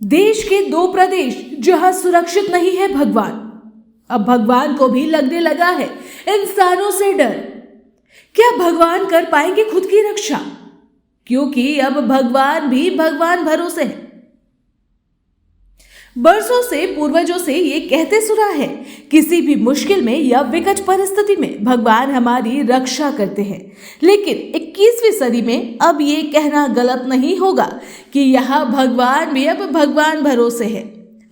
देश के दो प्रदेश जहां सुरक्षित नहीं है भगवान, अब भगवान को भी लगने लगा है इंसानों से डर। क्या भगवान कर पाएंगे खुद की रक्षा? क्योंकि अब भगवान भी भगवान भरोसे है। बरसों से पूर्वजों से ये कहते सुना है, किसी भी मुश्किल में या विकट परिस्थिति में भगवान हमारी रक्षा करते हैं। लेकिन 21वीं सदी में अब ये कहना गलत नहीं होगा कि यहाँ भगवान भी अब भगवान भरोसे है।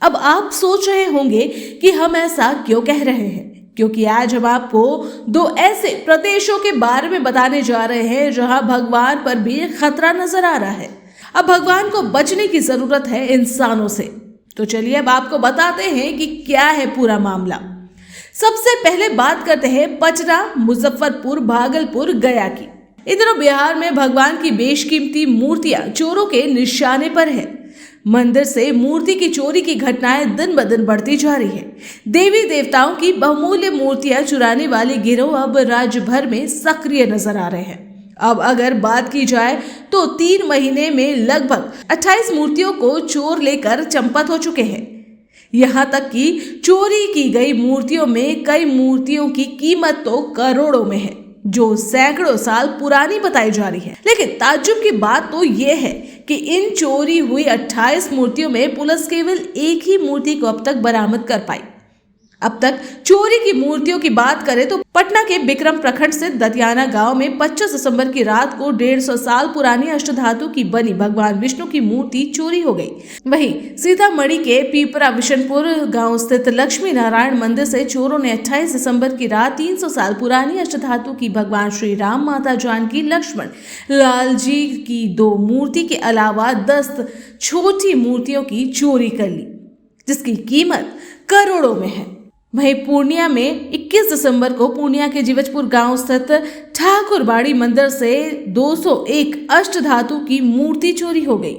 अब आप सोच रहे होंगे कि हम ऐसा क्यों कह रहे हैं, क्योंकि आज हम आपको दो ऐसे प्रदेशों के बारे में बताने जा रहे हैं जहां भगवान पर भी खतरा नजर आ रहा है। अब भगवान को बचने की जरूरत है इंसानों से। तो चलिए अब आपको बताते हैं कि क्या है पूरा मामला। सबसे पहले बात करते हैं पटना, मुजफ्फरपुर, भागलपुर, गया की। इन दिनों बिहार में भगवान की बेशकीमती मूर्तियां चोरों के निशाने पर है। मंदिर से मूर्ति की चोरी की घटनाएं दिन ब दिन बढ़ती जा रही है। देवी देवताओं की बहुमूल्य मूर्तियां चुराने वाले गिरोह अब राज्य भर में सक्रिय नजर आ रहे हैं। अब अगर बात की जाए तो 3 महीने में लगभग 28 मूर्तियों को चोर लेकर चंपत हो चुके हैं। यहाँ तक कि चोरी की गई मूर्तियों में कई मूर्तियों की कीमत तो करोड़ों में है, जो सैकड़ों साल पुरानी बताई जा रही है। लेकिन ताज्जुब की बात तो यह है कि इन चोरी हुई 28 मूर्तियों में पुलिस केवल एक ही मूर्ति को अब तक बरामद कर पाई। अब तक चोरी की मूर्तियों की बात करें तो पटना के बिक्रम प्रखंड से दतियाना गांव में 25 दिसंबर की रात को 150 साल पुरानी अष्टधातु की बनी भगवान विष्णु की मूर्ति चोरी हो गई। वहीं सीतामढ़ी के पीपरा विशनपुर गांव स्थित लक्ष्मी नारायण मंदिर से चोरों ने 28 दिसंबर की रात 300 साल पुरानी अष्टधातु की भगवान श्री राम, माता जानकी, लक्ष्मण लाल जी की 2 मूर्ति के अलावा 10 छोटी मूर्तियों की चोरी कर ली, जिसकी कीमत करोड़ों में है। वहीं पूर्णिया में 21 दिसंबर को पूर्णिया के जीवजपुर गांव स्थित ठाकुरबाड़ी मंदिर से 201 अष्टधातु की मूर्ति चोरी हो गई।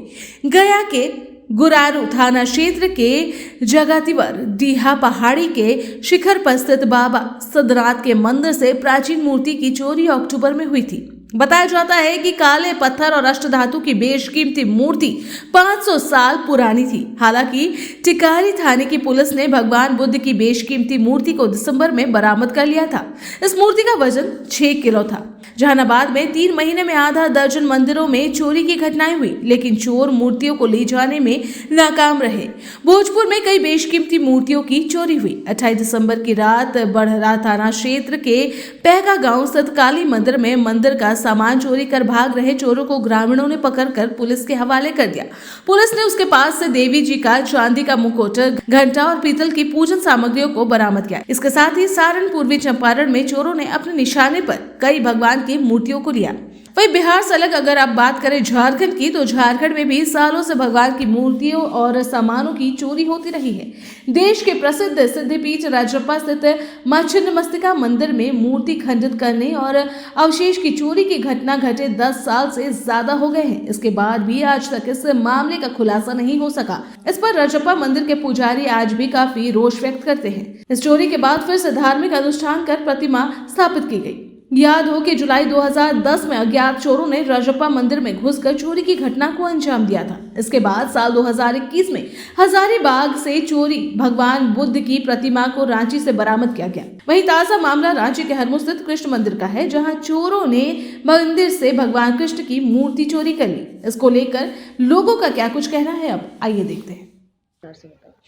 गया के गुरारू थाना क्षेत्र के जगातिवर डीहा पहाड़ी के शिखर पर स्थित बाबा सदनाथ के मंदिर से प्राचीन मूर्ति की चोरी अक्टूबर में हुई थी। बताया जाता है कि काले पत्थर और अष्टधातु की बेशकीमती मूर्ति 500 साल पुरानी थी। हालांकि टिकारी थाने की पुलिस ने भगवान बुद्ध की बेशकीमती मूर्ति को दिसंबर में बरामद कर लिया था। इस मूर्ति का वजन 6 किलो था। जहानाबाद में 3 महीने में आधा दर्जन मंदिरों में चोरी की घटनाएं हुई, लेकिन चोर मूर्तियों को ले जाने में नाकाम रहे। भोजपुर में कई बेशकीमती मूर्तियों की चोरी हुई। 28 दिसंबर की रात बड़हरा थाना क्षेत्र के पैगा गांव स्थित काली मंदिर में मंदिर का सामान चोरी कर भाग रहे चोरों को ग्रामीणों ने पकड़कर पुलिस के हवाले कर दिया। पुलिस ने उसके पास से देवी जी का चांदी का मुकुट, घंटा और पीतल की पूजन सामग्रियों को बरामद किया। इसके साथ ही सारण, पूर्वी चंपारण में चोरों ने अपने निशाने पर कई भगवान की मूर्तियों को लिया। वही बिहार से अलग अगर आप बात करें झारखंड की, तो झारखंड में भी सालों से भगवान की मूर्तियों और सामानों की चोरी होती रही है। देश के प्रसिद्ध सिद्धिपीठ राजरप्पा स्थित मां छिन्नमस्तिका मंदिर में मूर्ति खंडित करने और अवशेष की चोरी की घटना घटे 10 साल से ज्यादा हो गए हैं। इसके बाद भी आज तक इस मामले का खुलासा नहीं हो सका। इस पर राजरप्पा मंदिर के पुजारी आज भी काफी रोष व्यक्त करते हैं। इस चोरी के बाद फिर से धार्मिक अनुष्ठान कर प्रतिमा स्थापित की गई। याद हो कि जुलाई 2010 में अज्ञात चोरों ने राजरप्पा मंदिर में घुसकर चोरी की घटना को अंजाम दिया था। इसके बाद साल 2021 में हजारीबाग से चोरी भगवान बुद्ध की प्रतिमा को रांची से बरामद किया गया। वहीं ताजा मामला रांची के हरमू स्थित कृष्ण मंदिर का है, जहां चोरों ने मंदिर से भगवान कृष्ण की मूर्ति चोरी कर ली। इसको लेकर लोगों का क्या कुछ कहना है, अब आइए देखते हैं।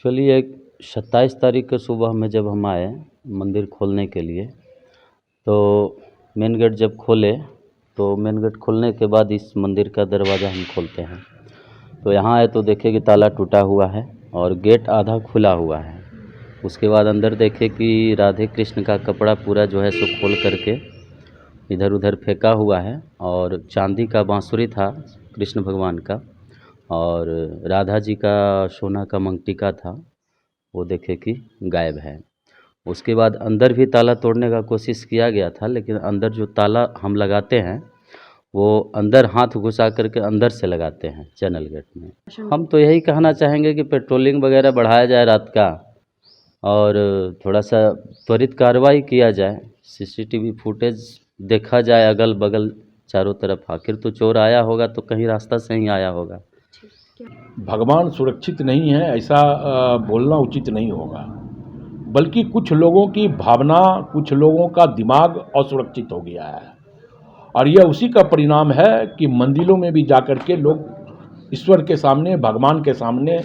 चलिए, 27 तारीख को सुबह में जब हम आए मंदिर खोलने के लिए, तो मेन गेट जब खोले तो मेन गेट खोलने के बाद इस मंदिर का दरवाज़ा हम खोलते हैं तो यहाँ आए तो देखे कि ताला टूटा हुआ है और गेट आधा खुला हुआ है। उसके बाद अंदर देखे कि राधे कृष्ण का कपड़ा पूरा जो है सो खोल करके इधर उधर फेंका हुआ है और चांदी का बांसुरी था कृष्ण भगवान का और राधा जी का सोना का मंगटिका था, वो देखे कि गायब है। उसके बाद अंदर भी ताला तोड़ने का कोशिश किया गया था, लेकिन अंदर जो ताला हम लगाते हैं वो अंदर हाथ घुसा करके अंदर से लगाते हैं चैनल गेट में। हम तो यही कहना चाहेंगे कि पेट्रोलिंग वगैरह बढ़ाया जाए रात का और थोड़ा सा त्वरित कार्रवाई किया जाए, सीसीटीवी फुटेज देखा जाए अगल बगल चारों तरफ। आखिर तो चोर आया होगा तो कहीं रास्ता से ही आया होगा। भगवान सुरक्षित नहीं है ऐसा बोलना उचित नहीं होगा, बल्कि कुछ लोगों की भावना, कुछ लोगों का दिमाग असुरक्षित हो गया है और यह उसी का परिणाम है कि मंदिरों में भी जाकर के लोग ईश्वर के सामने, भगवान के सामने,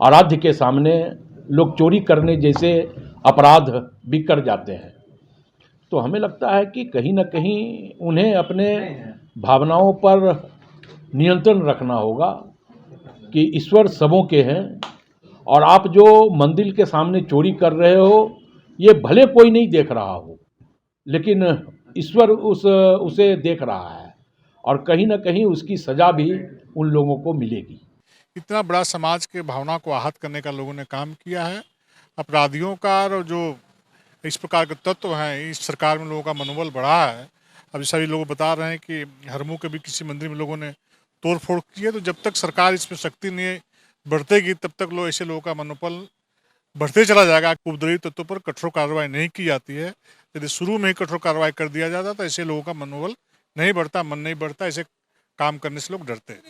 आराध्य के सामने लोग चोरी करने जैसे अपराध भी कर जाते हैं। तो हमें लगता है कि कहीं ना कहीं उन्हें अपने भावनाओं पर नियंत्रण रखना होगा कि ईश्वर सबों के हैं और आप जो मंदिर के सामने चोरी कर रहे हो ये भले कोई नहीं देख रहा हो, लेकिन ईश्वर उसे देख रहा है और कहीं ना कहीं उसकी सजा भी उन लोगों को मिलेगी। इतना बड़ा समाज के भावना को आहत करने का लोगों ने काम किया है। अपराधियों का और जो इस प्रकार के तत्व हैं, इस सरकार में लोगों का मनोबल बढ़ा है। अभी सभी लोग बता रहे हैं कि हरमू के भी किसी मंदिर में लोगों ने तोड़ फोड़ की है। तो जब तक सरकार इसमें शक्ति नहीं बढ़तेगी तब तक ऐसे लोगों का मनोबल बढ़ते चला जाएगा। उपद्रवी तत्वों पर कठोर कार्रवाई नहीं की जाती है। यदि शुरू में ही कठोर कार्रवाई कर दिया जाता तो ऐसे लोगों का मनोबल नहीं बढ़ता, मन नहीं बढ़ता, ऐसे काम करने से लोग डरते हैं।